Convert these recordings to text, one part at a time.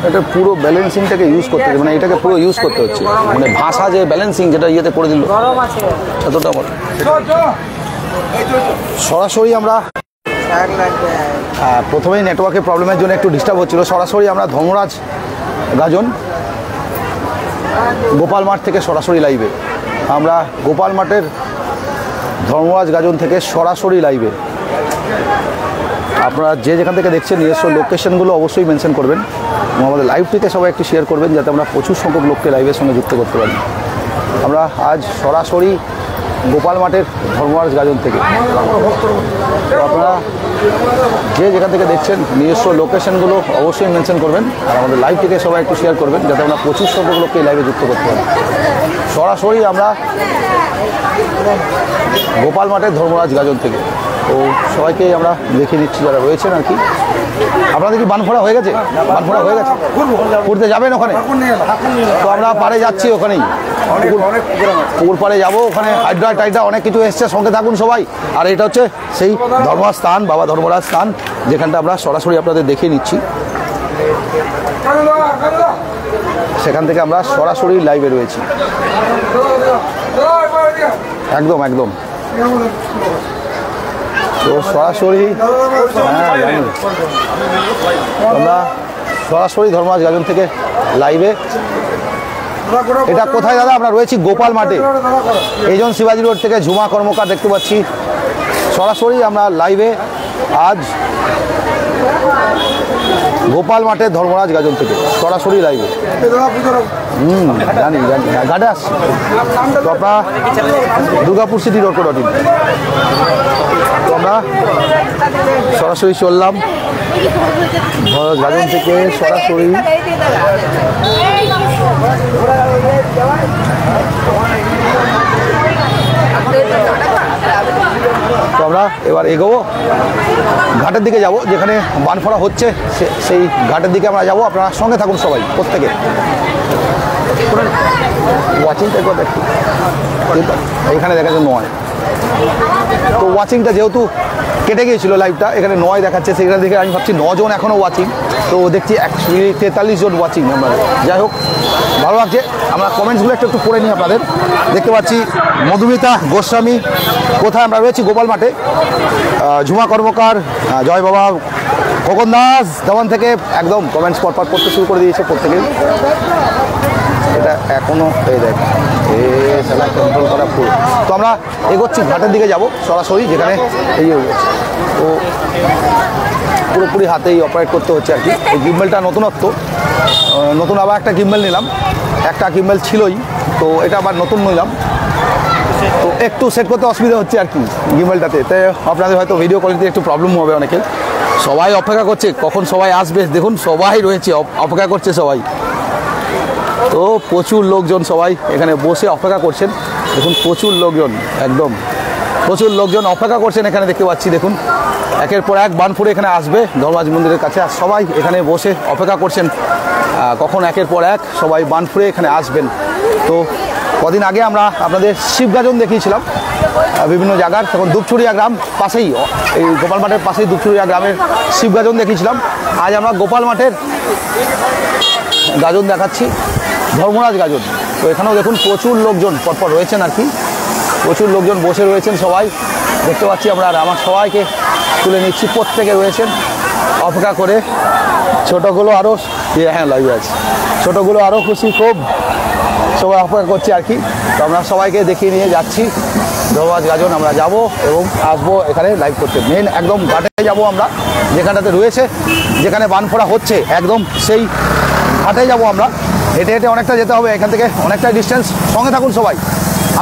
এটার পুরো ব্যালেন্সিংটাকে ইউজ করতে হচ্ছে, মানে এটাকে পুরো ইউজ করতে হচ্ছে, মানে ভাষা যে ব্যালেন্সিং যেটা ইয়েতে করে দিল এতটা সরাসরি আমরা প্রথমেই নেটওয়ার্কের প্রবলেমের জন্য একটু ডিস্টার্ব হচ্ছিল। সরাসরি আমরা ধর্মরাজ গাজন গোপাল মাঠ থেকে সরাসরি লাইভে, আমরা গোপাল মাঠের ধর্মরাজ গাজন থেকে সরাসরি লাইভে। আপনারা যে যেখান থেকে দেখছেন নিজস্ব লোকেশনগুলো অবশ্যই মেনশন করবেন এবং আমাদের লাইভটিতে সবাই একটু শেয়ার করবেন যাতে আমরা প্রচুর সংখ্যক লোককে লাইভের সঙ্গে যুক্ত করতে পারি। আমরা আজ সরাসরি গোপাল মাঠের ধর্মরাজ গাজন থেকে, তো আপনারা যে যেখান থেকে দেখছেন নিজস্ব লোকেশনগুলো অবশ্যই মেনশন করবেন আর আমাদের লাইভটিকে সবাই একটু শেয়ার করবেন যাতে আমরা প্রচুর সংখ্যক লোককে লাইভে যুক্ত করতে পারি। সরাসরি আমরা গোপাল মাঠের ধর্মরাজ গাজন থেকে, তো সবাইকে আমরা দেখে নিচ্ছি যারা রয়েছেন আর কি। আপনাদের কি বানফোড়া হয়ে গেছে? বানফোড়া হয়ে গেছে, ঘুরতে যাবেন ওখানে? তো আমরা পাড়ে যাচ্ছি, ওখানেই পুকুর পাড়ে যাবো, ওখানে হাইড্রা টাইড্রা অনেক কিছু এসছে, সঙ্গে থাকুন সবাই। আর এটা হচ্ছে সেই ধর্মরাজ স্থান, বাবা ধর্মরাজ স্থান, যেখানটা আমরা সরাসরি আপনাদের দেখিয়ে নিচ্ছি। সেখান থেকে আমরা সরাসরি লাইভে রয়েছি, একদম একদম। তো সরাসরি জানি আমরা সরাসরি ধর্মরাজ গাজন থেকে লাইভে। এটা কোথায় দাদা? আমরা রয়েছি গোপাল মাঠে, এইজন শিবাজি রোড থেকে ঝুমা কর্মকার দেখতে পাচ্ছি। সরাসরি আমরা লাইভে আজ গোপাল মাঠে ধর্মরাজ গাজন থেকে সরাসরি লাইভে। জানি জানি ঘাটে আসছি। তো আপনারা দুর্গাপুর সিটি .co.in, তো আমরা সরাসরি চললাম ধর্মরাজ গাজন থেকে সরাসরি। তো আমরা এবার এগোবো, ঘাটের দিকে যাব, যেখানে বানফোড়া হচ্ছে সেই ঘাটের দিকে আমরা যাব। আপনারা সঙ্গে থাকুন সবাই, প্রত্যেকে। ওয়াচিংটা একবার দেখি, এখানে দেখা যাচ্ছে 9। তো ওয়াচিংটা যেহেতু কেটে গিয়েছিল লাইভটা, এখানে 9 দেখাচ্ছে, সেখানে দেখে আমি ভাবছি 9 জন এখনও ওয়াচিং, তো দেখছি 43 জন ওয়াচিং আমরা। যাই হোক, ভালো লাগছে। আমরা কমেন্টসগুলো একটু পড়ে নিই আপনাদের। দেখতে পাচ্ছি মধুমিতা গোস্বামী, কোথায় আমরা রয়েছি? গোপাল মাঠে। ঝুমা কর্মকার, জয় বাবা, খোকন দাস দেওয়ান থেকে একদম কমেন্টস পরপর করতে শুরু করে দিয়েছে প্রত্যেকেই। এটা এখনও এই দেখ সেটা কন্ট্রোল করা ফুল। তো আমরা এগোচ্ছি, ঘাটের দিকে যাব সরাসরি, যেখানে এই তো পুরোপুরি হাতেই অপারেট করতে হচ্ছে আর কি। এই গিম্বেলটা নতুনত্ব, নতুন আবার একটা গিম্বেল নিলাম, একটা গিম্বেল ছিলই, তো এটা আবার নতুন নিলাম, তো একটু সেট করতে অসুবিধা হচ্ছে আর কি গিম্বেলটাতে। তাই আপনাদের হয়তো ভিডিও কোয়ালিটি একটু প্রবলেম হবে অনেকের। সবাই অপেক্ষা করছে কখন সবাই আসবে, দেখুন সবাই রয়েছে, অপেক্ষা করছে সবাই। তো প্রচুর লোকজন সবাই এখানে বসে অপেক্ষা করছেন, দেখুন প্রচুর লোকজন, একদম প্রচুর লোকজন অপেক্ষা করছেন এখানে দেখতে পাচ্ছি। দেখুন একের পর এক বানফোড়ে এখানে আসবে ধর্মরাজ মন্দিরের কাছে, আর সবাই এখানে বসে অপেক্ষা করছেন কখন একের পর এক সবাই বানফোড়ে এখানে আসবেন। তো কদিন আগে আমরা আপনাদের শিবগাজন দেখিয়েছিলাম বিভিন্ন জায়গার, তখন দুপচুরিয়া গ্রাম পাশেই, এই গোপাল মাঠের পাশেই দুপচুরিয়া গ্রামের শিবগাজন দেখিয়েছিলাম। আজ আমরা গোপাল মাঠের গাজন দেখাচ্ছি, ধর্মরাজ গাজন। তো এখানেও দেখুন প্রচুর লোকজন পরপর রয়েছেন আর কি, প্রচুর লোকজন বসে রয়েছেন সবাই দেখতে পাচ্ছি আমরা। আর আমার সবাইকে তুলে নিচ্ছি, প্রত্যেকে রয়েছেন অপেক্ষা করে। ছোটোগুলো আরও, হ্যাঁ লাইভে আছে, ছোটোগুলো আরও খুশি, খুব সবাই অপেক্ষা করছি আর কি। তো আমরা সবাইকে দেখিয়ে নিয়ে যাচ্ছি ধর্মরাজ গাজন। আমরা যাব এবং আসবো এখানে লাইভ করতে। মেন একদম ঘাটে যাব আমরা, যেখানটাতে রয়েছে, যেখানে বানফোড়া হচ্ছে, একদম সেই ঘাটে যাব আমরা। হেঁটে হেঁটে অনেকটা যেতে হবে, এখান থেকে অনেকটাই ডিস্টেন্স। সঙ্গে থাকুন সবাই।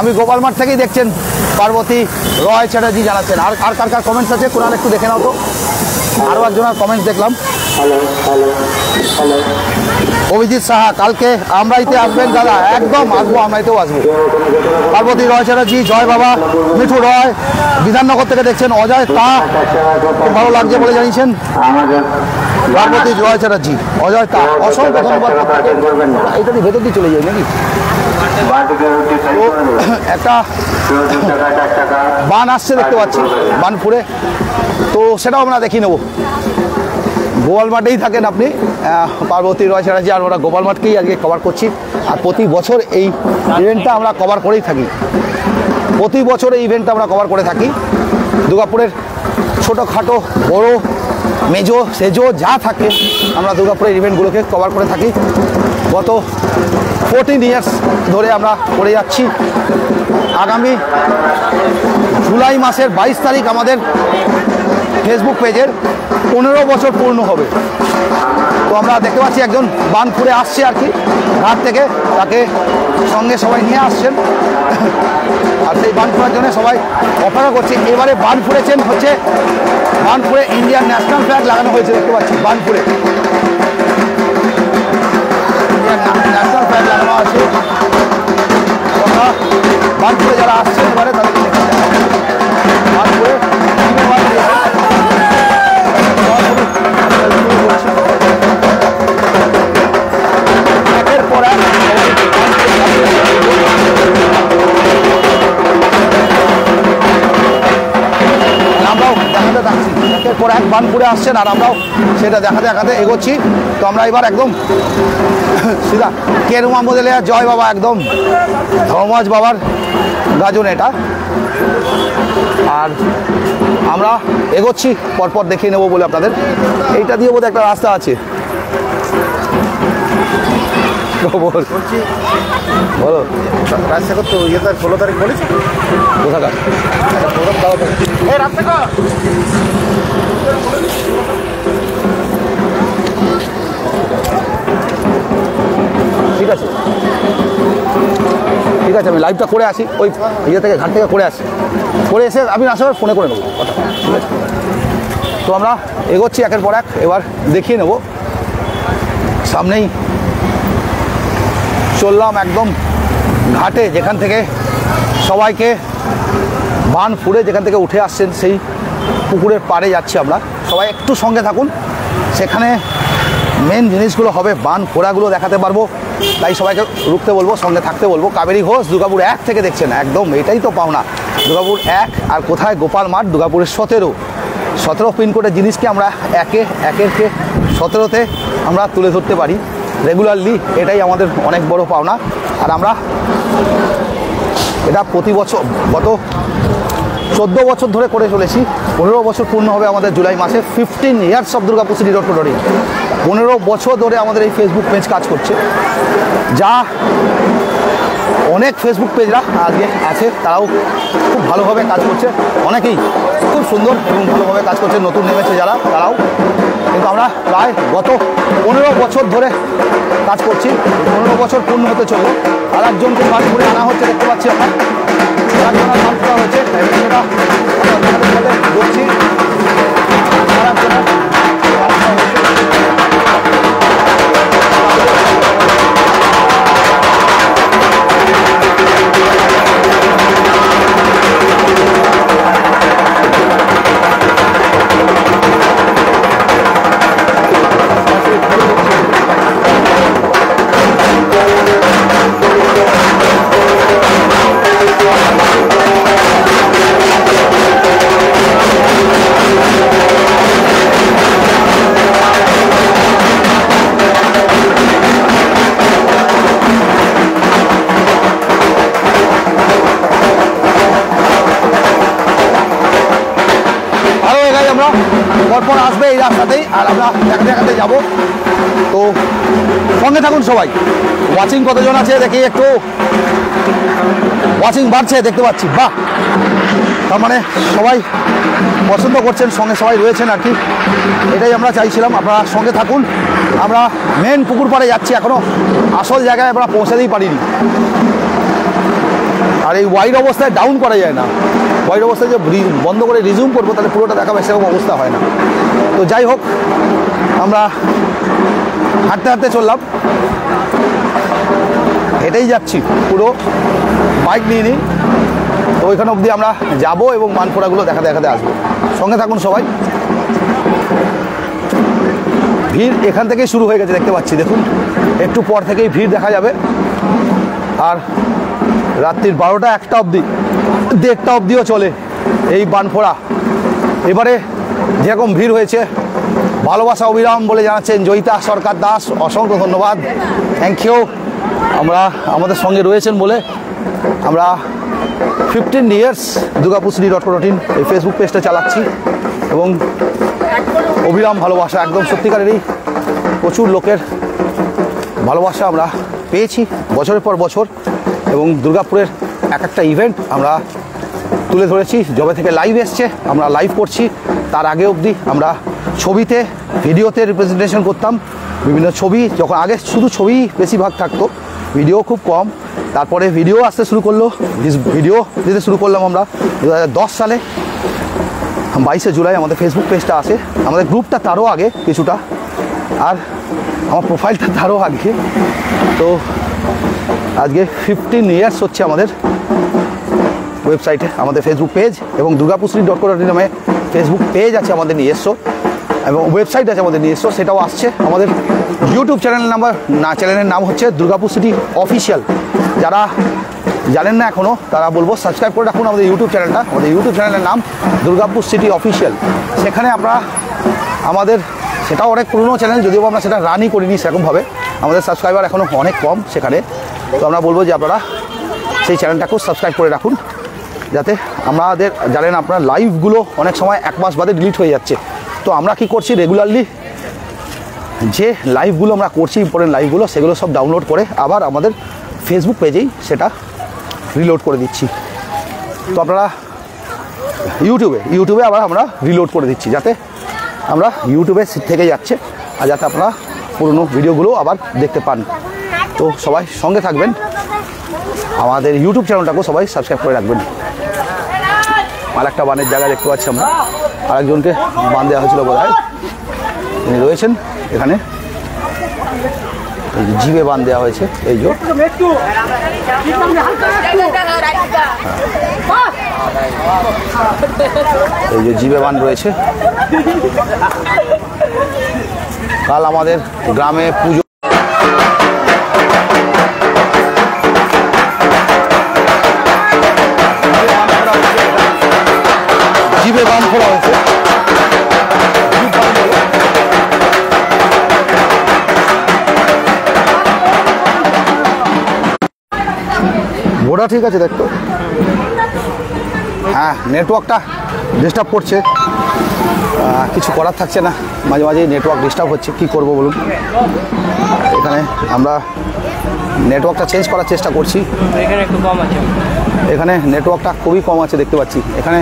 আমি গোপাল মাঠ থেকেই দেখছেন, পার্বতী রয় চ্যাটার্জি জানাচ্ছেন। আর কার কার কমেন্টস আছে কোরআন একটু দেখে নাও তো। আরও একজনের কমেন্টস দেখলাম, অভিজিৎ সাহা কালকে আমরাইতে আসবেন দাদা, একদম আসবো, আমরাইতেও আসবো। পার্বতী রয় চ্যাটার্জি, জয় বাবা, মিঠু রয়, বিধাননগর থেকে দেখছেন, অজয় তা খুব ভালো লাগছে বলে জানিয়েছেন। পার্বতী রয় চ্যাটার্জি, অজয় তা, অসংখ্য ধন্যবাদ। এটা দিয়ে ভেতর দিয়ে চলে যাই নাকি? একটা বান আসছে দেখতে পাচ্ছি বানপুরে, তো সেটাও আমরা দেখিয়ে নেবো। গোপাল মাঠেই থাকেন আপনি, পার্বতী রয় চ্যাটার্জি, আর ওরা গোপাল মাঠকেই আজকে কভার করছি। আর প্রতি বছর এই ইভেন্টটা আমরা কভার করেই থাকি, প্রতি বছর এই ইভেন্টটা আমরা কভার করে থাকি। দুর্গাপুরের ছোটোখাটো বড় মেজো সেজো যা থাকে আমরা দুর্গাপুরের ইভেন্টগুলোকে কভার করে থাকি। গত 14 ইয়ার্স ধরে আমরা করে যাচ্ছি। আগামী জুলাই মাসের 22 তারিখ আমাদের ফেসবুক পেজের 15 বছর পূর্ণ হবে। তো আমরা দেখতে পাচ্ছি একজন বানপুরে আসছে আর কি ঘাট থেকে, তাকে সঙ্গে সবাই নিয়ে আসছেন, আর সেই বানপুরের জন্য সবাই অপেক্ষা করছে। এবারে বানপুরেছেন হচ্ছে, বানপুরে ইন্ডিয়ান ন্যাশনাল ফ্ল্যাগ লাগানো হয়েছে দেখতে পাচ্ছি বানপুরে, ইন্ডিয়ান ন্যাশনাল ফ্ল্যাগ লাগানো আছে। আমরা বানপুরে যারা আসছেন এবারে তাদেরকে দেখতে চাই। বানপুরে একের পর এক আমরাও দেখাতে থাকছি, একের পর এক বানপুরে আসছেন আর আমরাও সেটা দেখাতে দেখাতে এগোচ্ছি। তো আমরা এবার একদম সিধা কেরুমা মডেলে জয় বাবা, একদম ধর্মরাজ বাবার গাজন এটা, আর আমরা এগোচ্ছি পরপর দেখিয়ে নেবো বলে আপনাদের। এইটা দিয়ে বোধহয় একটা রাস্তা আছে, বলো রাস্তা করতে 16 তারিখ বলেছি কোথাকার ঠিক আছে, ঠিক আছে, আমি লাইভটা করে আসি, ওই ইয়ে থেকে ঘাট থেকে করে আসি, করে এসে আমি আসার ফোনে করে নেবো কথা, ঠিক আছে। তো আমরা এগোচ্ছি একের পর এক, এবার দেখিয়ে নেব। সামনেই চললাম একদম ঘাটে, যেখান থেকে সবাইকে বানপুরে যেখান থেকে উঠে আসছেন সেই পুকুরের পাড়ে যাচ্ছি আমরা। সবাই একটু সঙ্গে থাকুন, সেখানে মেন জিনিসগুলো হবে, বান ফোড়াগুলো দেখাতে পারবো, তাই সবাইকে রুখতে বলবো, সঙ্গে থাকতে বলবো। কাবেরী ঘোষ দুর্গাপুর 1 থেকে দেখছেন, একদম এটাই তো পাওনা, দুর্গাপুর 1। আর কোথায় গোপাল মাঠ, দুর্গাপুরের 17 পিনকোডের জিনিসকে আমরা একে 17তে আমরা তুলে ধরতে পারি রেগুলারলি, এটাই আমাদের অনেক বড় পাওনা। আর আমরা এটা প্রতি বছর গত 14 বছর ধরে করে চলেছি, 15 বছর পূর্ণ হবে আমাদের জুলাই মাসে। 15 years of Durgapur city road tutoring, 15 বছর ধরে আমাদের এই ফেসবুক পেজ কাজ করছে, যা অনেক ফেসবুক পেজরা আজকে আছে, তারাও খুব ভালোভাবে কাজ করছে, অনেকেই খুব সুন্দর এবং ভালোভাবে কাজ করছে, নতুন নেমেছে যারা তারাও। কিন্তু আমরা প্রায় গত 15 বছর ধরে কাজ করছি, 15 বছর পূর্ণ হতে চললো। আর একজনকে বানপুরে আনা হচ্ছে দেখতে পাচ্ছি আমরা, আরেকজনের নাম করা হয়েছে, সেটা বলছি পরপর আসবে এই রাস্তাতেই, আর আমরা দেখাতে যাবো। তো সঙ্গে থাকুন সবাই। ওয়াচিং কতজন আছে দেখি একটু, ওয়াচিং বাড়ছে দেখতে পাচ্ছি, বাহ, তার মানে সবাই পছন্দ করছেন, সঙ্গে সবাই রয়েছেন আর কি, এটাই আমরা চাইছিলাম। আপনারা সঙ্গে থাকুন, আমরা মেন পুকুর পাড়ে যাচ্ছি, এখনও আসল জায়গায় আমরা পৌঁছাতেই পারিনি। আর এই ওয়াইড অবস্থায় ডাউন করা যায় না, ওয়াইড অবস্থায় যে বন্ধ করে রিজিউম করবো তাহলে পুরোটা দেখাবে, সেরকম অবস্থা হয় না। তো যাই হোক, আমরা হাঁটতে হাঁটতে চললাম, হেঁটেই যাচ্ছি, পুরো বাইক নিয়ে নিই। তো ওইখানে অবধি আমরা যাব এবং বানফোড়াগুলো দেখাতে দেখাতে আসবো। সঙ্গে থাকুন সবাই। ভিড় এখান থেকেই শুরু হয়ে গেছে দেখতে পাচ্ছি, দেখুন একটু পর থেকেই ভিড় দেখা যাবে। আর রাত্রির 12টা 1টা অবধি, 1:30টা অবধিও চলে এই বানফোড়া। এবারে যেরকম ভিড় হয়েছে, ভালোবাসা অবিরাম বলে জানাচ্ছেন জয়িতা সরকার দাস, অসংখ্য ধন্যবাদ, থ্যাংক ইউ। আমরা আমাদের সঙ্গে রয়েছেন বলে আমরা 15 ইয়ার্স durgapurcity.co.in এই ফেসবুক পেজটা চালাচ্ছি এবং অবিরাম ভালোবাসা, একদম সত্যিকারেরই প্রচুর লোকের ভালোবাসা আমরা পেয়েছি বছরের পর বছর। এবং দুর্গাপুরের এক একটা ইভেন্ট আমরা তুলে ধরেছি, যবে থেকে লাইভ এসছে আমরা লাইভ করছি। তার আগে অবধি আমরা ছবিতে, ভিডিওতে রিপ্রেজেন্টেশন করতাম। বিভিন্ন ছবি, যখন আগে শুধু ছবি বেশিরভাগ থাকতো, ভিডিও খুব কম। তারপরে ভিডিও আসতে শুরু করলো, ভিডিও দিতে শুরু করলাম আমরা 2010 সালে। 22শে জুলাই আমাদের ফেসবুক পেজটা আসে, আমাদের গ্রুপটা তারও আগে কিছুটা, আর আমার প্রোফাইলটা তারও আগে। তো আজকে 15 ইয়ার্স হচ্ছে আমাদের ওয়েবসাইটে, আমাদের ফেসবুক পেজ এবং durgapurcity.co.in নামে ফেসবুক পেজ আছে আমাদের নিজস্ব, এবং ওয়েবসাইট আছে আমাদের নিজস্ব, সেটাও আসছে। আমাদের ইউটিউব চ্যানেলের নাম হচ্ছে দুর্গাপুর সিটি অফিসিয়াল। যারা জানেন না এখনও, তারা বলবো সাবস্ক্রাইব করে রাখুন আমাদের ইউটিউব চ্যানেলটা। আমাদের ইউটিউব চ্যানেলের নাম দুর্গাপুর সিটি অফিসিয়াল। সেখানে আমরা আমাদের, সেটাও অনেক পুরনো চ্যানেল, যদিও আমরা সেটা রানই করিনি সেরকমভাবে, আমাদের সাবস্ক্রাইবার এখনও অনেক কম সেখানে। তো আমরা বলবো যে আপনারা সেই চ্যানেলটাকেও সাবস্ক্রাইব করে রাখুন, যাতে আমাদের, জানেন আপনার লাইভগুলো অনেক সময় 1 মাস বাদে ডিলিট হয়ে যাচ্ছে। তো আমরা কি করছি, রেগুলারলি যে লাইভগুলো আমরা করছি, ইম্পর্টেন্ট লাইভগুলো, সেগুলো সব ডাউনলোড করে আবার আমাদের ফেসবুক পেজেই সেটা রিলোড করে দিচ্ছি। তো আপনারা ইউটিউবে আবার আমরা রিলোড করে দিচ্ছি, যাতে আমরা ইউটিউবে থেকে যাচ্ছে, আর যাতে আপনারা পুরনো ভিডিওগুলো আবার দেখতে পান। তো সবাই সঙ্গে থাকবেন, আমাদের ইউটিউব চ্যানেলটাকেও সবাই সাবস্ক্রাইব করে রাখবেন। আর একটা বানের জায়গা দেখতে পাচ্ছি আমরা, আরেকজনকে বান দেওয়া হয়েছিল বোধহয়, তিনি রয়েছেন এখানে। এই যে জিভে বান দেওয়া হয়েছে, এই যে জিভে বান রয়েছে। কাল আমাদের গ্রামে পুজো, জিভে বান খোলা হয়েছে। ঘোড়া ঠিক আছে দেখতো, হ্যাঁ নেটওয়ার্কটা ডিস্টার্ব করছে, কিছু করার থাকছে না, মাঝে মাঝে নেটওয়ার্ক ডিস্টার্ব হচ্ছে, কি করব বলুন। এখানে আমরা নেটওয়ার্কটা চেঞ্জ করার চেষ্টা করছি, এখানে একটু কম আছে, এখানে নেটওয়ার্কটা খুবই কম আছে দেখতে পাচ্ছি, এখানে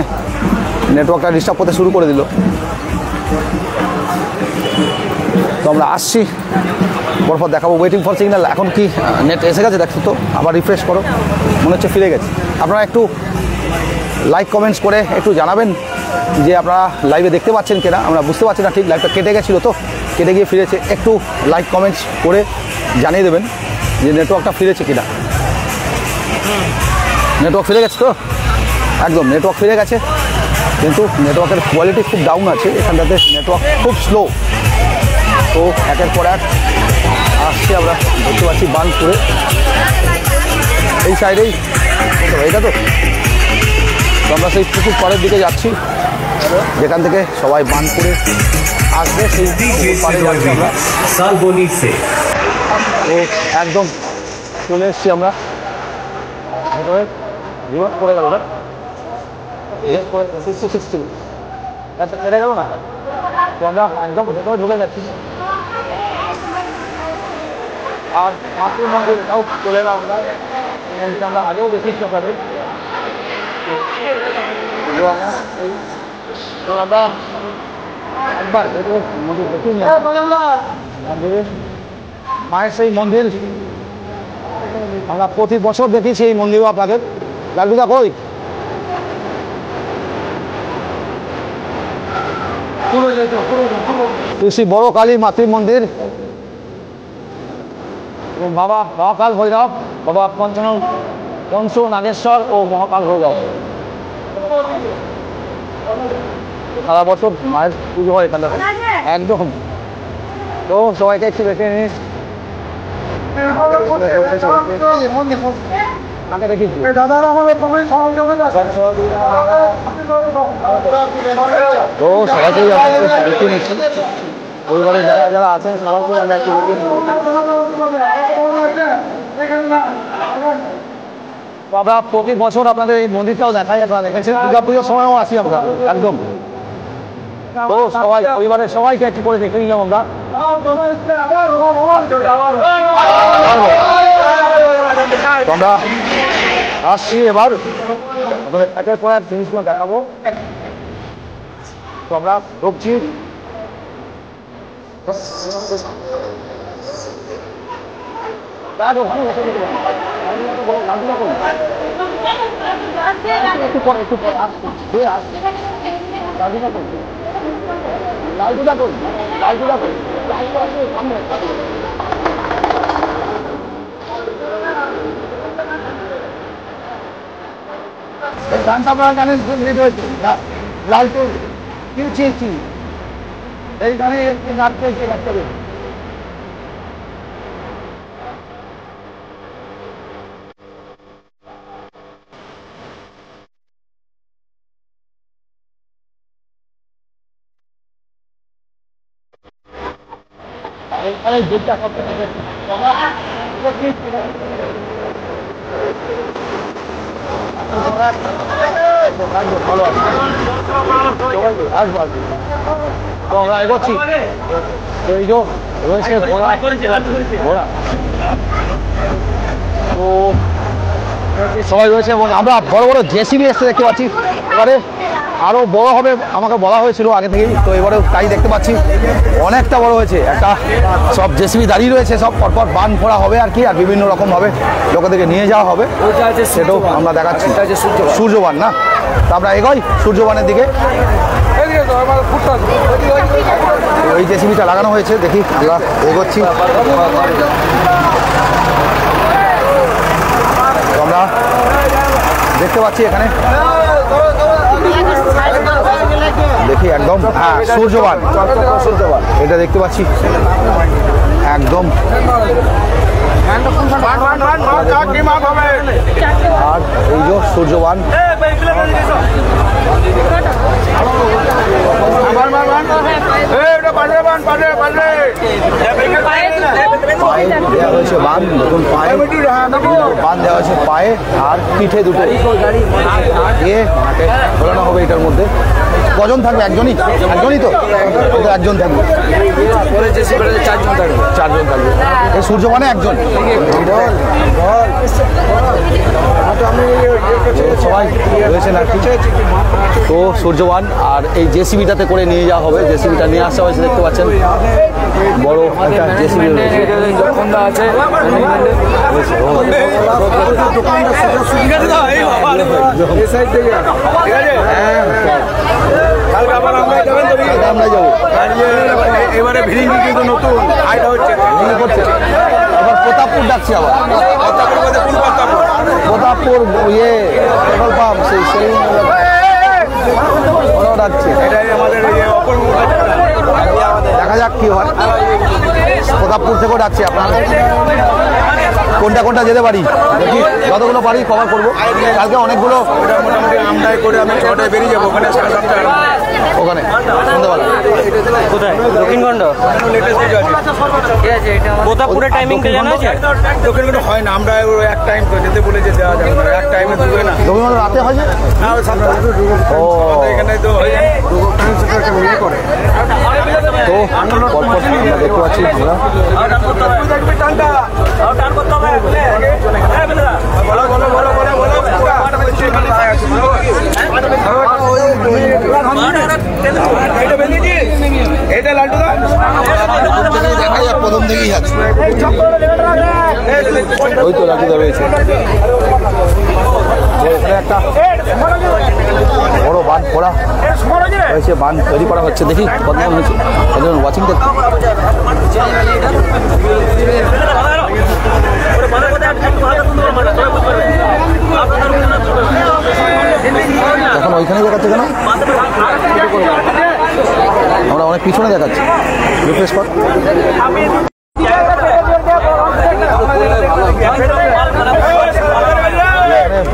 নেটওয়ার্কটা ডিস্টার্ব করতে শুরু করে দিল। তো আমরা আসছি, পরপর দেখাবো, ওয়েটিং ফর সিগন্যাল। এখন কি নেট এসে গেছে দেখো তো, আবার রিফ্রেশ করো, মনে হচ্ছে ফিরে গেছে। আপনারা একটু লাইক কমেন্টস করে একটু জানাবেন যে আপনারা লাইভে দেখতে পাচ্ছেন কিনা, আমরা বুঝতে পারছি না ঠিক, লাইভটা কেটে গেছিলো তো, কেটে গিয়ে ফিরেছে। একটু লাইক কমেন্টস করে জানিয়ে দেবেন যে নেটওয়ার্কটা ফিরেছে কিনা। নেটওয়ার্ক ফিরে গেছে তো, একদম নেটওয়ার্ক ফিরে গেছে, কিন্তু নেটওয়ার্কের কোয়ালিটি খুব ডাউন আছে এখানটাতে, নেটওয়ার্ক খুব স্লো। তো একের পর এক আসছি, আমরা দেখতে পাচ্ছি বানপুরে এই সাইডেই, এটা তো আমরা সেই পুকুর পাড়ের দিকে যাচ্ছি, যেখান থেকে সবাই বানপুরে আসবে, সেই পাড়ে যাচ্ছি আমরা। তো একদম চলে এসছি আমরা, পড়ে গেল না, কেটে গেল না, তো আমরা একদম ভেতরে ঢুকে যাচ্ছি। আর মাতৃ মন্দিরটাও চলে এলাম আমরা, আমরা আগেও দেখি সকালে। তো আমরা একবার মন্দির দেখি, মন্দিরে মায়ের সেই মন্দির আমরা প্রতি বছর দেখি, সেই মন্দিরও আপনাদের। লালুদা কই? শ্রী বড় কালী মাতৃ মন্দির, বাবা মহাকাল ভৈরব, বাবা পঞ্চু নাগেশ্বর ও মহাকাল ভৈরব। সারা বছর মায়ের পুজো হয় এখানে একদম। তো সবাইকে একটু দেখে নিস। তো সবাইকে দেখে নিচ্ছি, পরিবারের যারা যারা আছেন সবাইকে আমরা একটু বাবা প্রতি বছর আপনাদের এই মন্দিরটাও দেখা যায়, দেখেছেন দুর্গা পুজোর সময়ও আসি আমরা একদম। তো সবাই পরিবারের সবাইকে একটু করে দেখে নিলাম আমরা। আমরা আসছি এবার একের পর এক জিনিসগুলো দেখাবো। তো আমরা ঢুকছি। গানটা আপনারা জানেন, লালটু কি চেয়েছি এই গানে নাচ চেয়েছি বাচ্চাদের। এখানে দুধটা সব ভালো আছে, আসবো তো আমরা এগোচ্ছি। এই যে রয়েছে ঘোড়া, তো সবাই রয়েছে এবং আমরা বড় বড় জেসিবি এসে দেখতে পাচ্ছি। এবারে আরও বড় হবে আমাকে বলা হয়েছিল আগে থেকেই, তো এবারে তাই দেখতে পাচ্ছি অনেকটা বড় হয়েছে। একটা সব জেসিবি দাঁড়িয়ে রয়েছে, সব পরপর বান ফোড়া হবে আর কি, আর বিভিন্ন রকমভাবে লোকেদেরকে নিয়ে যাওয়া হবে, সেটাও আমরা দেখাচ্ছি। সূর্যবান না, তো আমরা এগোই সূর্যবানের দিকে। এই জেসিবিটা লাগানো হয়েছে, দেখি আমরা এগোচ্ছি। তো আমরা দেখতে পাচ্ছি এখানে, দেখি একদম হ্যাঁ সূর্যবান, এটা দেখতে পাচ্ছি একদম। আর এই যে সূর্যবান, দেওয়া হয়েছে বান, নতুন পায়ে বান দেওয়া হয়েছে পায়ে আর পিঠে দুটো দিয়ে মাঠে ঘোরানো হবে। এটার মধ্যে কজন থাকবে? একজনই তো একজন থাকবে, চারজন থাকবে। এই সূর্যবানে একজন, সবাই রয়েছেন আর কি। তো সূর্যবান আর এই জেসিবিটাতে করে নিয়ে যাওয়া হবে, জেসিবিটা নিয়ে আসা হয়েছে দেখতে পাচ্ছেন, বড় একটা জেসিবি রয়েছে। আমরা যাবো এবারে ভিড়ি কিন্তু নতুন এবার প্রতাপপুর ডাকছি, আবার প্রতাপপুর ইয়ে পেট্রোল পাম্প সেই ডাকছে। দেখা যাক কি হয়, প্রতাপপুর থেকেও ডাকছি আপনারা। কোনটা কোনটা যেতে পারি দেখি, যতগুলো পারি কভার করবো। কালকে অনেকগুলো মোটামুটি আমদানি করে আমি 6টায় বেরিয়ে যাবো, ওখানে 7:30 ওখানে সন্ধ্যাবেলা। কোথায়? দক্ষিণখণ্ড প্রতাপপুরের টাইমিংটা জানা আছে? দক্ষিণখণ্ড হয় না, আমরা এক টাইম তো যেতে বলে যে দেওয়া যাবে না, এক টাইমে দুবে না। দক্ষিণখণ্ড রাতে হয় না, ওই 7টা ও এখানে তো হয়ে যায় একটা মিলে করে। তো দেখতে পাচ্ছি প্রথম থেকেই আছে, ওই তো লাঠি রয়েছে। এখানে একটা বড় বাঁধ করা হয়েছে, বাঁধ তৈরি করা হচ্ছে। দেখি কতজন হয়েছে, কতজন ওয়াচিং দেখতে। এখন ওইখানে দেখাচ্ছে কেন? আমরা অনেক পিছনে দেখাচ্ছি। রিফ্রেশ কর।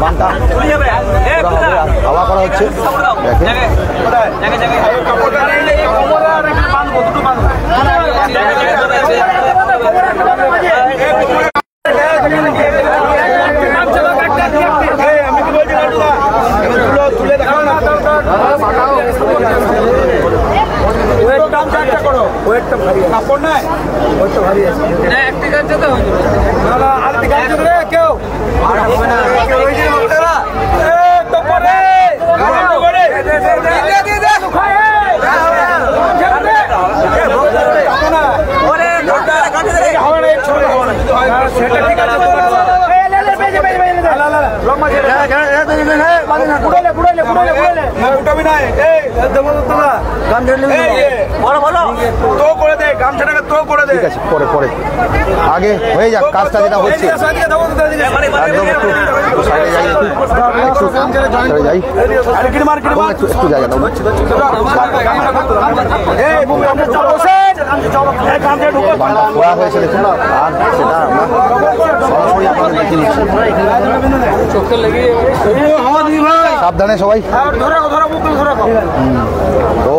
বানটা হাওয়া করা হচ্ছে। ঠিক আছে, পরে পরে আগে হয়ে যাক কাজটা যেটা হচ্ছে। একদম একটু সাইডে যাই, একটু জায়গা দাও। খোলা হয়েছে দেখুন, আর সেটা আমরা সরাসরি আপনাদের দেখে নিচ্ছি। সাবধানে সবাই। তো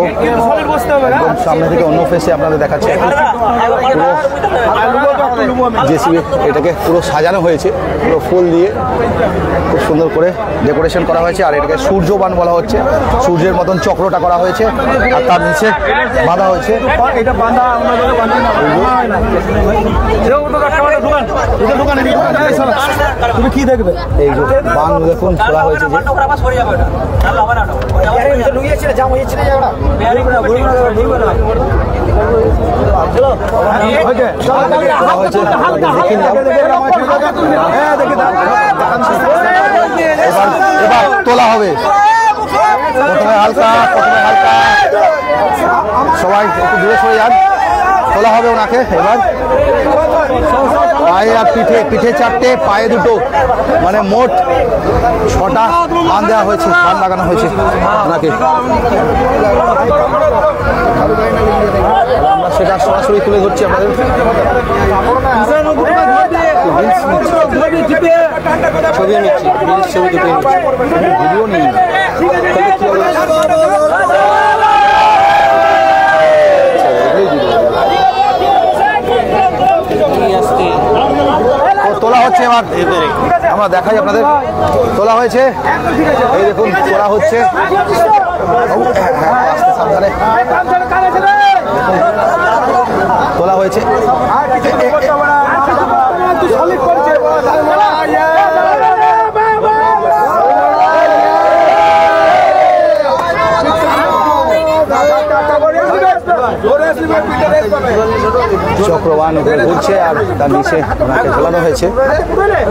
একদম সামনে থেকে অন্য ফেসে আপনাদের দেখাচ্ছে। জেসিবি এটাকে পুরো সাজানো হয়েছে, পুরো ফুল দিয়ে খুব সুন্দর করে ডেকোরেশন করা হয়েছে। আর এটাকে সূর্যবান বলা হচ্ছে, সূর্যের মতন চক্রটা করা হয়েছে আর তার নিচে বাঁধা হয়েছে। তুমি কি দেখবে? এই যে বান দেখুন খোলা হয়েছে, যে এবার তোলা হবে। প্রথমে হালকা, প্রথমে হালকা, সবাই একটু দূরে সরে যান। তোলা হবে ওনাকে এবার। পায়ে আর পিঠে, পিঠে 4টে, পায়ে 2টো, মানে মোট 6টা বান দেওয়া হয়েছে, বান লাগানো হয়েছে ওনাকে। আমরা সেটা সরাসরি তুলে ধরছি আমাদের। ছবিও নিচ্ছি, ছবি দুটো ভিডিও নেই। তোলা হচ্ছে এবার, আমরা দেখাই আপনাদের। তোলা হয়েছে, এই দেখুন তোলা হচ্ছে। সাবধানে তোলা হয়েছে। চক্রবান ঘুরছে আর তার নিচে ওনাকে ঝোলানো হয়েছে।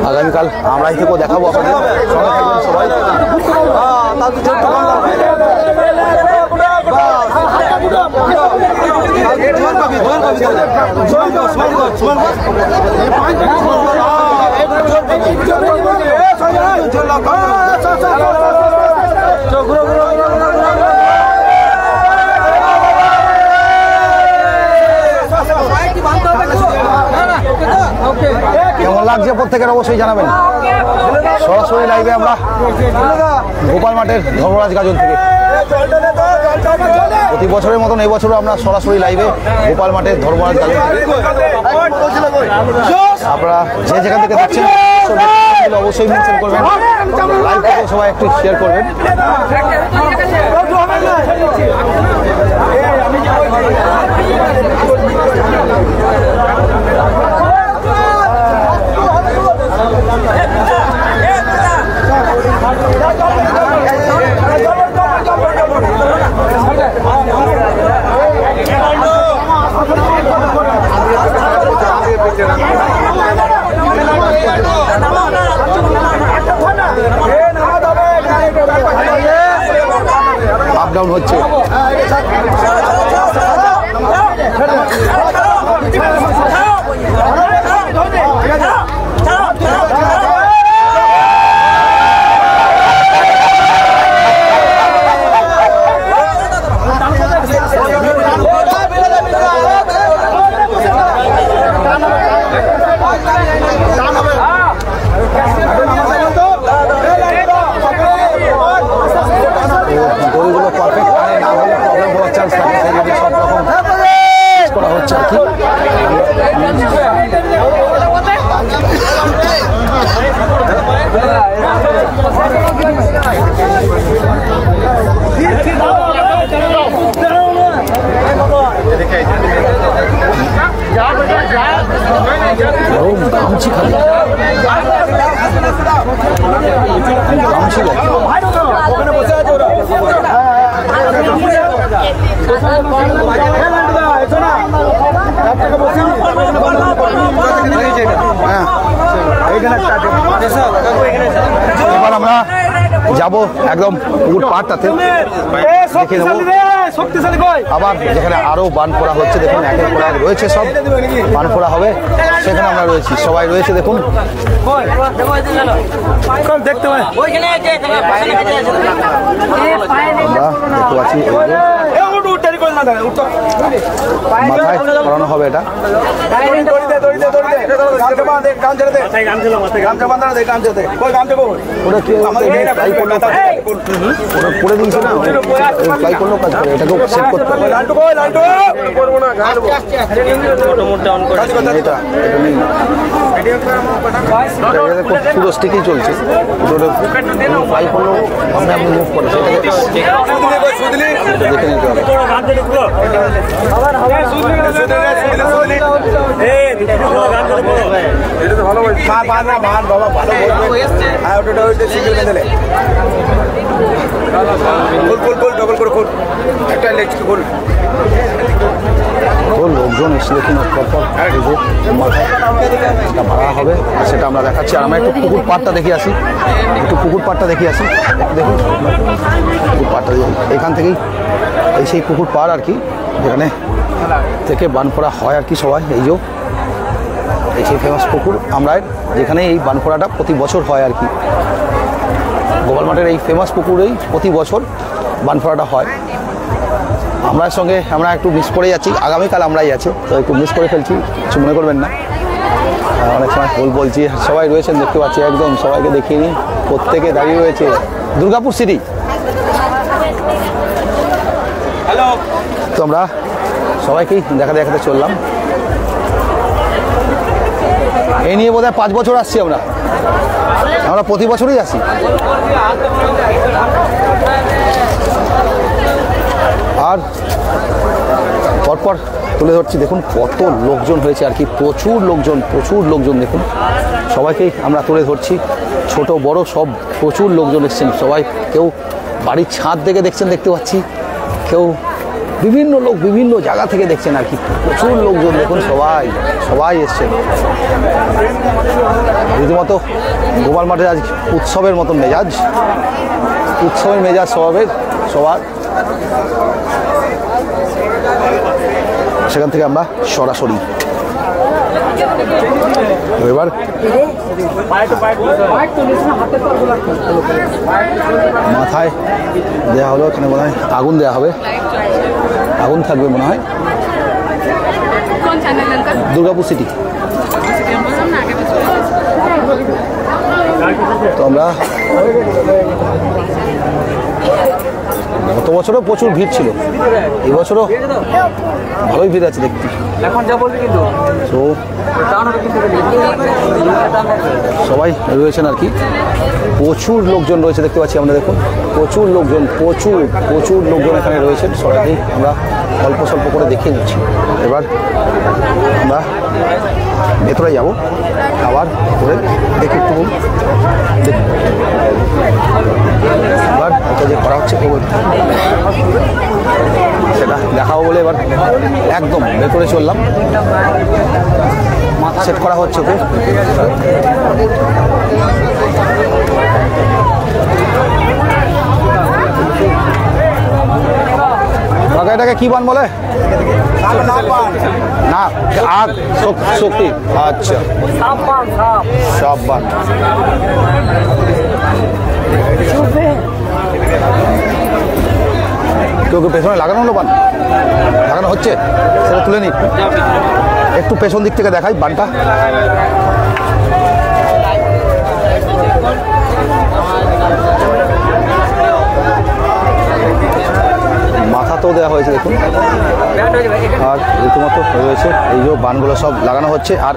আগামীকাল আমরা এই থেকেও দেখাবো আপনাদের। সবাই কেমন লাগছে প্রত্যেকের অবশ্যই জানাবেন। সরাসরি লাইভে আমরা গোপাল মাঠের ধর্মরাজ গাজন থেকে। প্রতি বছরের মতন এই বছরও আমরা সরাসরি লাইভে গোপাল মাঠের ধর্মরাজ গাজন থেকে। আপনারা যে যেখান থেকে দেখছেন অবশ্যই মেনশন করবেন, লাইভ থেকে সবাই একটু শেয়ার করবেন। আপডাউন হচ্ছে। গরুগুলো পারফেক্ট মানে না হলে প্রবলেম হওয়ার চান্স থাকে, সেই জন্য সব রকম করা হচ্ছে আর কি। গামছি খালি গামছি ওখানে বসে আছে ওরা। এবার আমরা যাবো একদম পুকুর পাড়টাতে, দেখে নেবো আবার যেখানে আরো বান ফোড়া হচ্ছে। দেখুন একের পর এক রয়েছে, সব বান ফোড়া হবে, সেখানে আমরা রয়েছি, সবাই রয়েছে। দেখুন দেখতে পাচ্ছি মাথায় করানো হবে এটা। করে দিয়েছি না, ফ্লাই করলেও কাজ করে, এটাকেও সেট করতে হবে। পুরো স্টিকই চলছে, ফ্লাই করলেও আপনি আপনি মুভ করে সেটাকে দেখে নিতে হবে। লোকজন এসে দেখুন পরপর মাথাটা ভাড়া হবে, আর সেটা আমরা দেখাচ্ছি। আর আমরা একটু পুকুর পাড়টা দেখে আসি, একটু পুকুর পাড়টা দেখে আসি। দেখুন পুকুর পাড়টা এখান থেকেই, এই সেই পুকুর পাড় আর কি, যেখানে থেকে বানফোড়া হয় আর কি সবাই। এই যে এই সেই ফেমাস পুকুর আমরা, যেখানে এই বানফোড়াটা প্রতি বছর হয় আর কি। গোপালমাঠের এই ফেমাস পুকুরেই প্রতি বছর বানফোড়াটা হয়। আমরা সঙ্গে আমরা একটু মিস করে যাচ্ছি, আগামীকাল আমরাই আছি, তো একটু মিস করে ফেলছি, কিছু মনে করবেন না। অনেক সময় বলছি, সবাই রয়েছেন দেখতে পাচ্ছি, একদম সবাইকে দেখিয়ে নিই, প্রত্যেকে দাঁড়িয়ে রয়েছে। Durgapur city, hello. তো আমরা সবাইকেই দেখাতে চললাম। এই নিয়ে বোধহয় 5 বছর আসছি আমরা প্রতি বছরই আসি। আর পরপর তুলে ধরছি, দেখুন কত লোকজন হয়েছে আর কি, প্রচুর লোকজন দেখুন, সবাইকেই আমরা তুলে ধরছি, ছোট বড় সব প্রচুর লোকজন এসছেন সবাই। কেউ বাড়ির ছাদ থেকে দেখছেন দেখতে পাচ্ছি, কেউ বিভিন্ন লোক বিভিন্ন জায়গা থেকে দেখছেন আর কি, প্রচুর লোকজন দেখুন, সবাই এসছেন। রীতিমতো গোপাল মাঠে আজ উৎসবের মতন মেজাজ, উৎসবের মেজাজ সবার। সেখান থেকে আমরা সরাসরি এবার মাথায় দেওয়া হলো, এখানে মনে হয় আগুন দেওয়া হবে, আগুন থাকবে মনে হয়। দুর্গাপুর সিটি। তো আমরা গত বছরও প্রচুর ভিড় ছিল, এবছরও ভালোই ভিড় আছে দেখতে। তো সবাই রয়েছেন আর কি, প্রচুর লোকজন রয়েছে দেখতে পাচ্ছি আমরা। দেখুন প্রচুর লোকজন এখানে রয়েছেন, সবাইকেই আমরা অল্প স্বল্প করে দেখিয়ে নিচ্ছি। এবার আমরা ভেতরে যাব, আবার করে দেখি একটু এবার এটা যে করা হচ্ছে সেটা দেখাবো বলে এবার একদম ভেতরে চললাম। মাথা সেট করা হচ্ছে ওকে। কাকা এটাকে কি বান বলে? না আগ শক্তি। আচ্ছা সাপ বান। কেউ পেছনে লাগানো হলো বান? লাগানো হচ্ছে, সেটা তুলে নি একটু পেছন দিক থেকে দেখাই বানটা। মাথা তো দেওয়া হয়েছে দেখুন, আর রীতিমতো রয়েছে এই যে বানগুলো সব লাগানো হচ্ছে। আর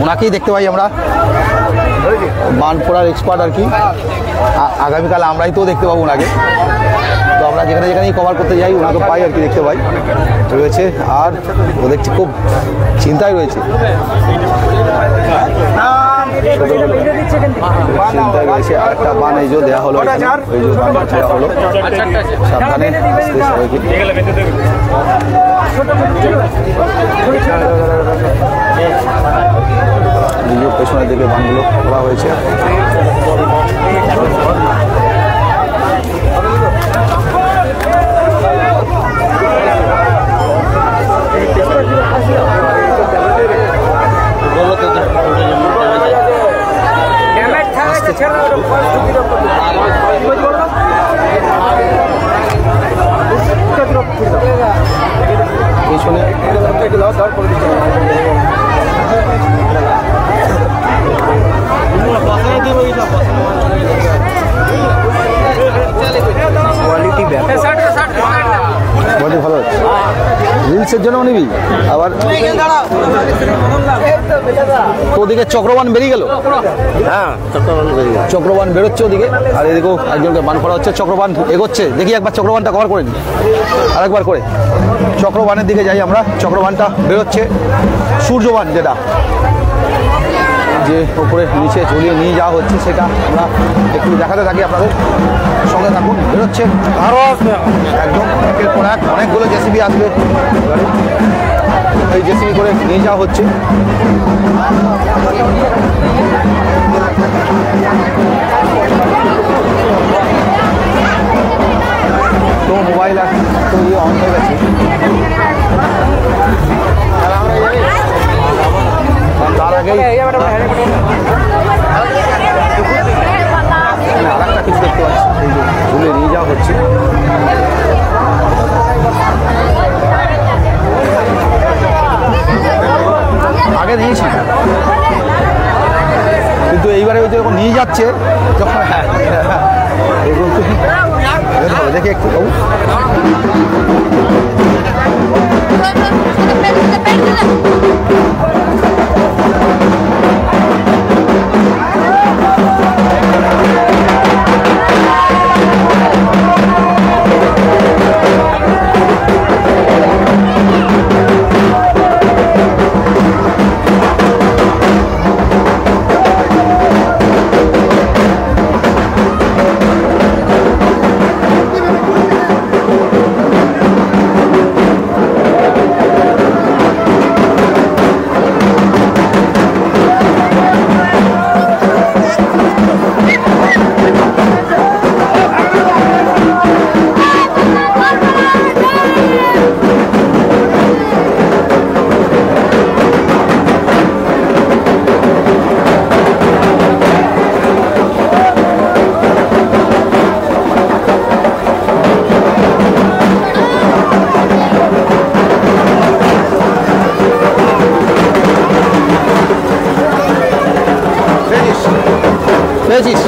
ওনাকেই দেখতে পাই আমরা, বান পোড়ার এক্সপার্ট আর কি। আগামীকাল আমরাই তো দেখতে পাবো ওনাকে। তো আমরা যেখানেই কভার করতে যাই ওনাকে পাই আর কি, দেখতে পাই রয়েছে। আর ও দেখছি খুব চিন্তায় রয়েছে, চিন্তায় রয়েছে। আর একটা বান এই যে দেওয়া হলো, এই যে বান দেওয়া হলো, সাবধানে সবাইকে। নিজের পেছনের দিকে বানগুলো করা হয়েছে। পিছনে বডি ভালো হচ্ছে, রিলসের জন্য নিবি। আবার ওদিকে চক্রবান বেরিয়ে গেল। হ্যাঁ চক্রবান বেরোচ্ছে ওদিকে, আর এদিকেও একজনকে বান করা হচ্ছে। চক্রবান এগোচ্ছে, দেখি একবার চক্রবানটা কভার করে নি আরেকবার করে। চক্রবানের দিকে যাই আমরা। চক্রবানটা বেরোচ্ছে, সূর্যবান যেটা যে উপরে নিচে ঝুলিয়ে নিয়ে যাওয়া হচ্ছে, সেটা আমরা একটু দেখাতে থাকি আপনাদের সঙ্গে থাকুন। বেরোচ্ছে আরও একদম একের পর এক অনেকগুলো জেসিবি আসবে, এই জেসিবি করে নিয়ে যাওয়া হচ্ছে। তো মোবাইল তো ইয়ে অন হয়ে গেছে, তার আগেই আর একটা কিছু দেখতে পাচ্ছি, এই যে ঝুলে নিয়ে যাওয়া হচ্ছে। আগে নিয়েছি, কিন্তু এইবারে ওই যখন নিয়ে যাচ্ছে তখন দেখে একটু পেয়েছিস।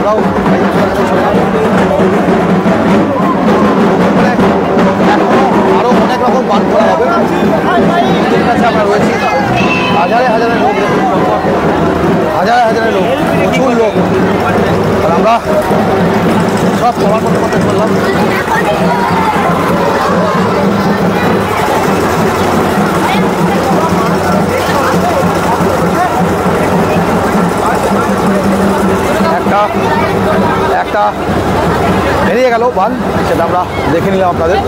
আমরাও আরও অনেক রকম পান করা হবে। এদের কাছে আমরা রয়েছি, হাজারে হাজারে লোক, হাজারে হাজারে লোক, প্রচুর লোক। আর আমরা সব সবার করতে করতে চললাম। একটা বেরিয়ে গেল বান, সেটা আমরা দেখে নিলাম আপনাদের।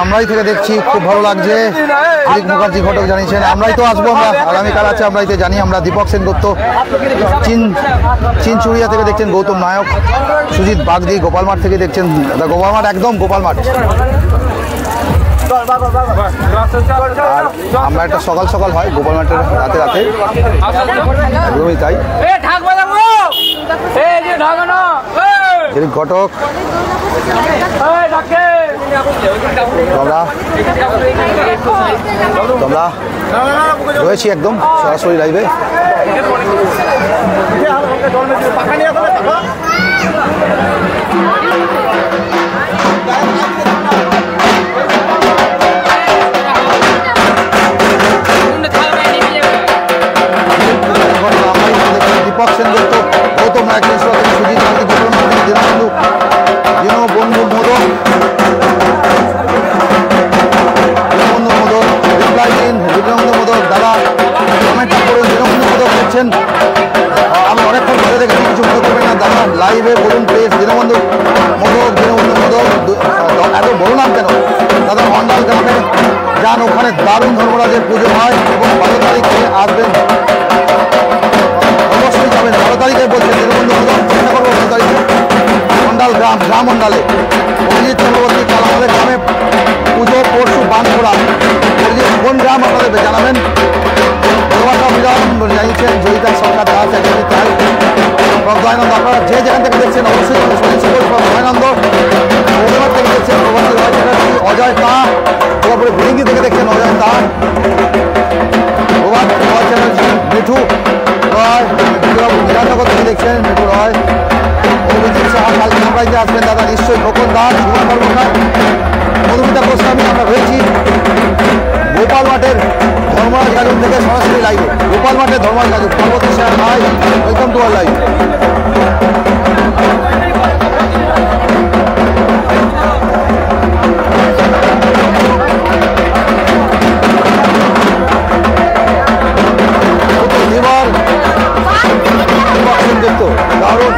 আমরাই থেকে দেখছি, খুব ভালো লাগছে। দিলীপ মুখার্জি ঘটক জানিয়েছেন আমরাই তো আসবো, আমরা আগামীকাল আছে আমরাইতে জানি আমরা। দীপক সেনগুপ্ত চিনচুড়িয়া থেকে দেখছেন, গৌতম নায়ক, সুজিত বাগদি গোপালমাঠ থেকে দেখছেন, গোপালমাঠ একদম গোপালমাঠ। আমরা একটা সকাল সকাল হয় গোপালমাঠের, রাতে রাতে একদমই তাই। দিলীপ ঘটক তোমরা রয়েছি একদম সরাসরি লাইভে। দীপক সেনগুপ্ত, গৌতম নায়ক, সুজিত দীনবন্ধু বন্ধু মোদক, দীনবন্ধু মোদক, রিপ্লাই দিন দীনবন্ধু মোদক, দাদা কমেন্টটা করুন। দীনবন্ধু মোদক দেখছেন, আমি অনেকক্ষণ ধরে দেখেছি, কিছু মনে করবেন না দাদা, লাইভে বলুন প্লিজ। দীনবন্ধু মোদক, দীনবন্ধু মোদক, এত বড় নাম কেন দাদা? মন্ডল গ্রামে যান, ওখানে দারুণ ধর্মরাজের পুজো হয় এবং 12 তারিখে আসবেন, অবশ্যই যাবেন। 12 তারিখে বলছেন দীনবন্ধু মোদক, চেষ্টা করবো 12 তারিখে মন্ডল গ্রাম মন্ডলে অভিজিৎ চক্রবর্তী কালামলের গ্রামে পুজো, পরশু বানপুরা। কোন গ্রাম আপনাদের জানাবেন? জানিয়েছেন জয়িতা সরকার দাস, একদমই তাই। প্রজ্ঞানন্দ, আপনারা যে যেখান থেকে দেখছেন অবশ্যই প্রজ্ঞানন্দ, প্রজ্ঞানন্দ থেকে দেখছেন প্রভাতী রয় চ্যাটার্জি, অজয় তা, তারপরে ভিলিঙ্গি থেকে দেখছেন অজয় তা, প্রভাত রয় চ্যাটার্জি, মিঠু রয়, বিধাননগর থেকে দেখছেন মিঠু রয়, অভিজিৎ সাহা, কালকে আমরাইতে আসবেন দাদা নিশ্চয়ই, খোকন দাস, সুমন কর্মকার, মধুমিতা গোস্বামী। আমরা রয়েছি গোপাল মাঠের ধর্মরাজ গাজন থেকে সরাসরি লাইভে। গোপাল মাঠের ধর্মরাজ গাজন, পার্বতী স্যার ভাই, ওয়েলকাম টু আর লাইভ। দারুণ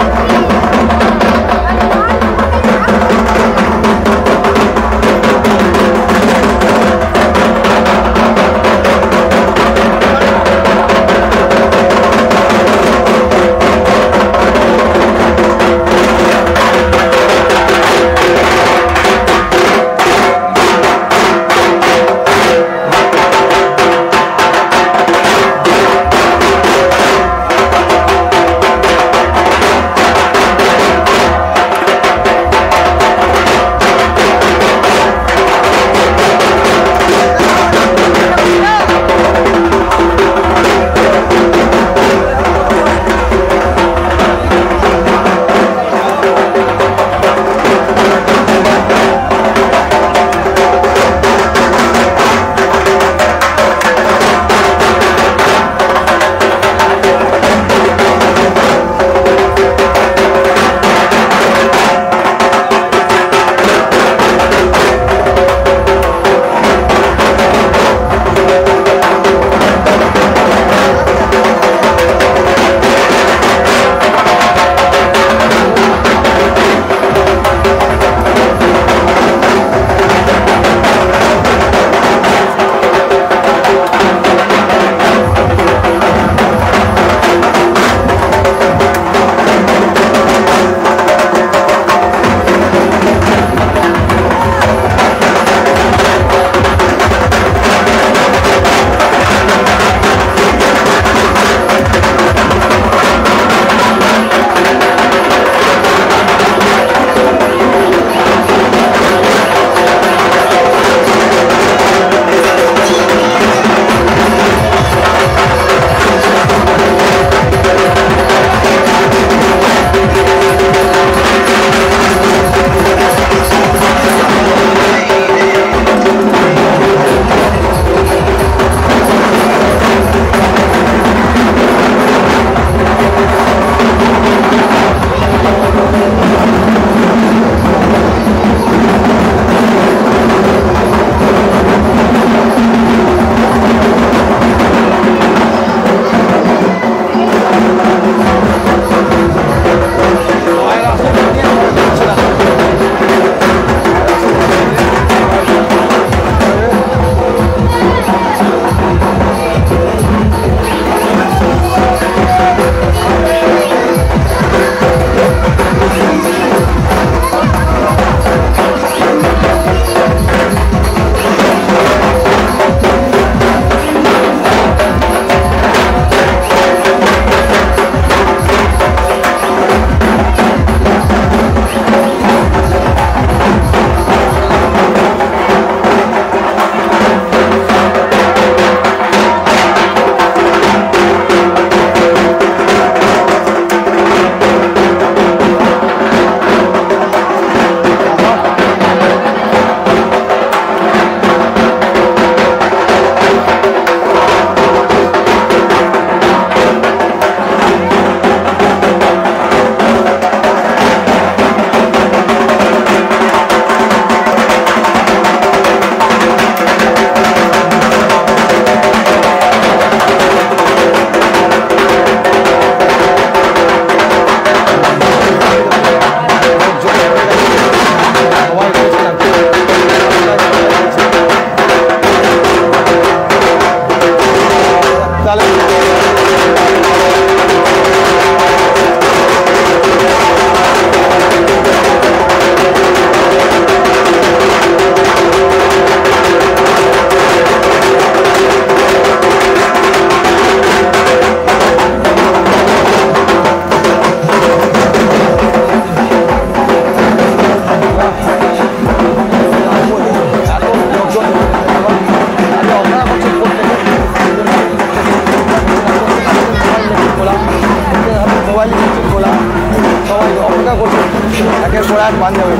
ব্যাস বান যাবে।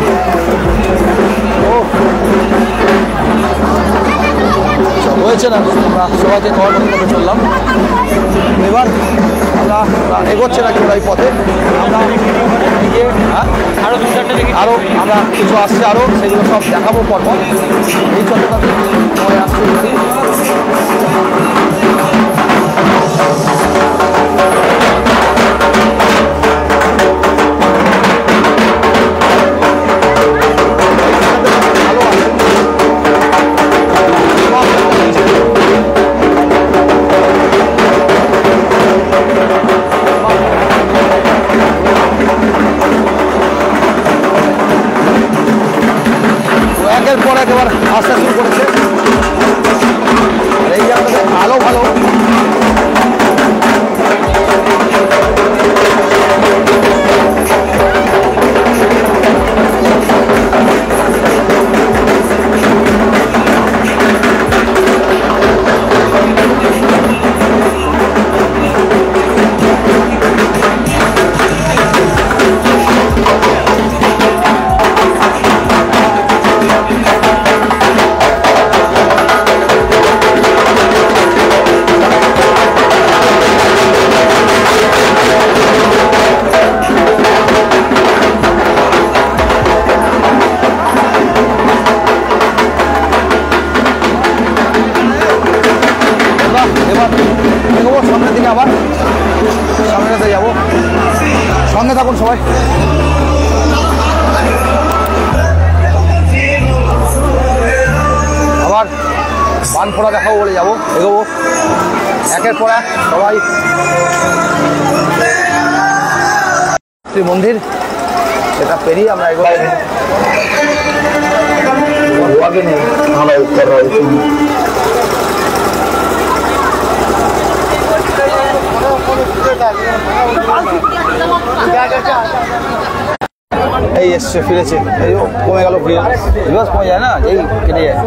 ও হয়েছে না, আমরা সবাইকে কভার করতে চললাম। এবার আমরা এগোচ্ছে নাকি ওরা এই পথে, আমরা আরও আমরা কিছু আসছে আরও, সেগুলো সব দেখাবো পরপর। এই চন্দ্রনাথ সবাই আসছে দেখি। একের পর একেবার আসতে শুরু করেছে। আর এই যে আমাদের আলো ভালো, সামনের দিকে আবার সামনেটাতে যাবো। সঙ্গে থাকুন সবাই। আবার বানফোড়া দেখাবো বলে যাবো, এগোবো একের পর এক সবাই। শ্রী মন্দির সেটা পেরিয়ে আমরা এগোবো। এই এসছে, ফিরেছে, এই কমে গেল, রিভার্স কমে যায় না, এই কেটে যায়।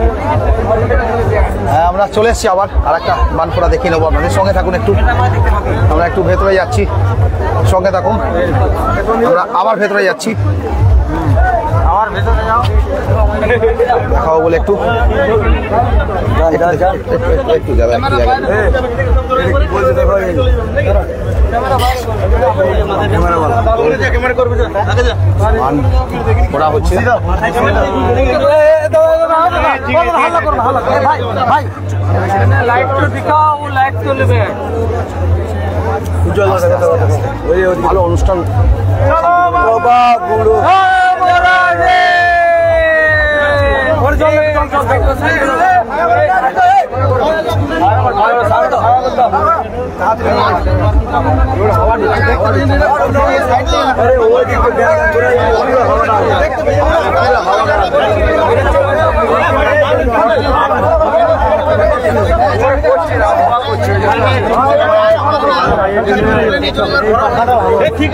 হ্যাঁ আমরা চলে এসেছি আবার আর একটা বানফোড়া দেখিয়ে নেবো আপনাদের। সঙ্গে থাকুন একটু, আমরা একটু ভেতরে যাচ্ছি, সঙ্গে থাকুন। আমরা আবার ভেতরে যাচ্ছি, দেখাবো বলে একটু একটু যাবে করা হচ্ছে। ভালো অনুষ্ঠান। ঠিক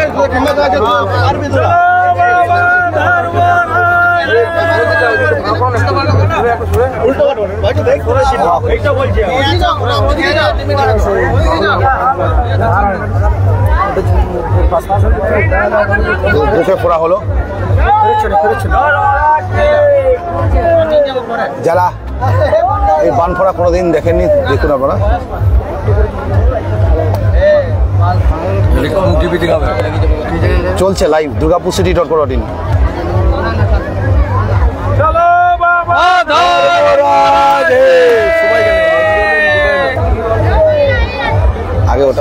আছে পড়া হলো। যারা এই বানফোড়া কোনোদিন দেখেননি দেখুন আপনারা। চলছে লাইভ দুর্গাপুর সিটি .in। আগে ওটা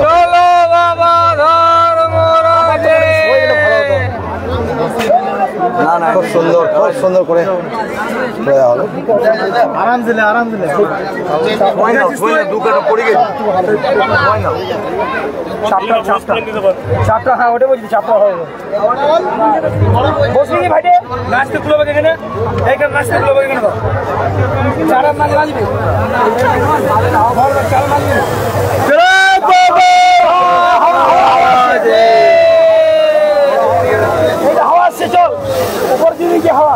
খুব সুন্দর করে আরাম দিলে চাপটা। হ্যাঁ ওটা বলছি, চাপটা হবে বসবি ভাইটে নাচতে খুলে এখানে, এইখানে নাচতে খুলে এখানে চারা মাঝে বাজবে, চারা মাঝবে। হাওয়া আসছে, চল উপর দিকে কি হাওয়া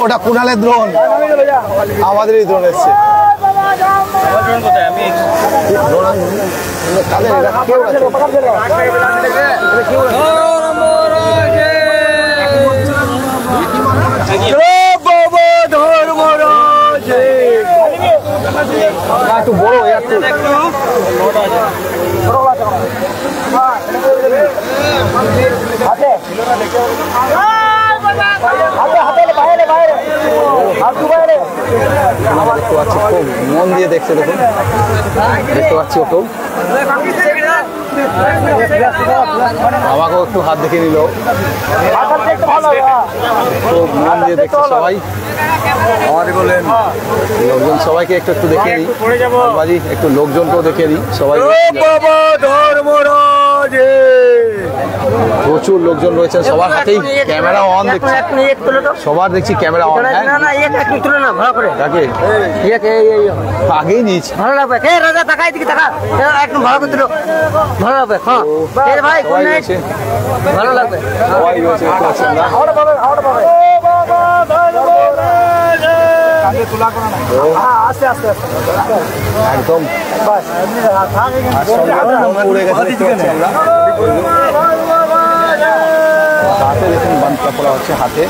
ওটা কুণালের দ্রোণ, আমাদেরই দ্রোণ এসছে। একটু বড় দেখতে পাচ্ছি, খুব মন দিয়ে দেখছে, দেখুন দেখতে পাচ্ছি ওকেও, আমাকেও একটু হাত দেখে নিল, খুব মন দিয়ে দেখছে সবাই। লোকজন সবাইকে একটু একটু দেখে নিই, বাজি একটু লোকজনকেও দেখে নিই সবাই। প্রচুর লোকজন রয়েছেন, সবার হাতেই ক্যামেরা অন দেখছি, সবার দেখছি ক্যামেরা অন। আগেই নিয়েছি, ভালো লাগবে, রাজা তাকাই দিকে তাকা, একদম ভালো করে তুলো, ভালো লাগবে। হ্যাঁ ভাই ভালো লাগবে, সবাই রয়েছে দেখতে পাচ্ছেন না। একদম উড়ে গেছে দেখতে পাচ্ছি আমরা। হাতে দেখুন বান্ধা পড়া হচ্ছে, হাতে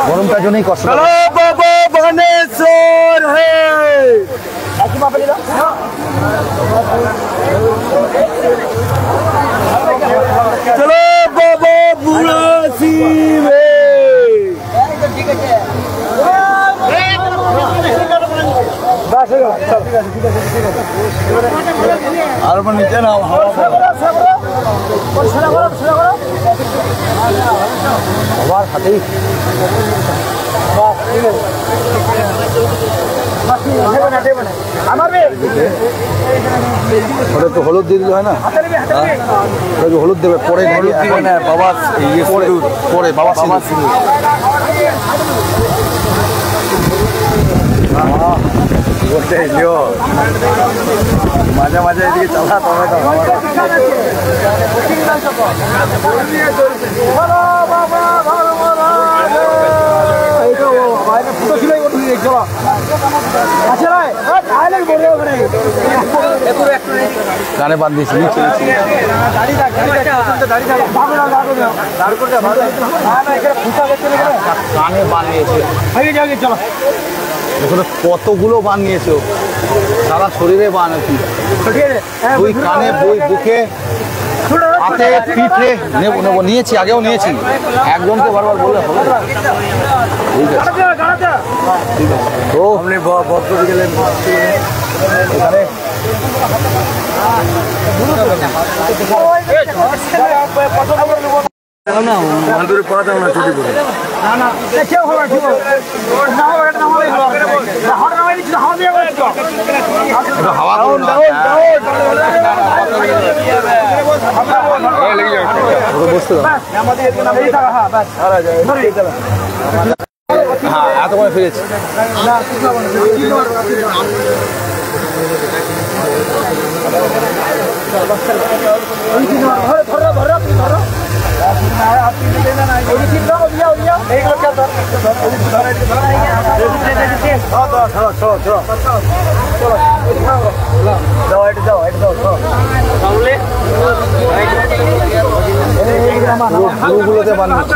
গরমটার জন্যই কষ্ট। চলো বাবা বুড়া শিবে, আর নিচে নাও, সবার হাতেই ওটা একটু হলুদ দিয়ে দিলে হয় না? একটু হলুদ দেবে পরে, বাবা পরে বাবা মাঝে মাঝে এদিকে চালা, তবে কানে বাদ দিয়েছি, কানে বানিয়েছে, দেখুন কতগুলো বানিয়েছে, সারা শরীরে বান, দুই কানে, দুই বুকে, হাতে, পিঠে নেবো নেবো, নিয়েছি, আগেও নিয়েছি, একজনকে বারবার বলে হবে। ঠিক আছে, ঠিক আছে, তো আপনি বদ্ধ গেলেন এখানে মালদুরে পড়া যাবে না ছুটি করে। হাওয়া বসতে দাও। হ্যাঁ এত করে ফিরেছি। গুলোতে বানাচ্ছে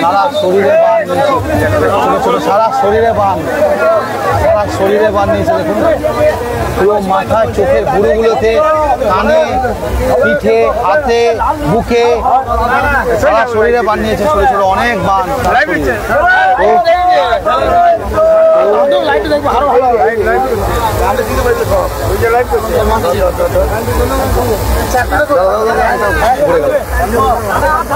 সারা শরীরে বান ছোট ছোট সারা শরীরে বান, সারা শরীরে বান নিয়েছে দেখুন, পুরো মাথায় চোখের গুঁড়োগুলোতে, কানে, পিঠে, হাতে, বুকে, সারা শরীরে বান নিয়েছে ছোট ছোট অনেক বান সারা শরীরে। তো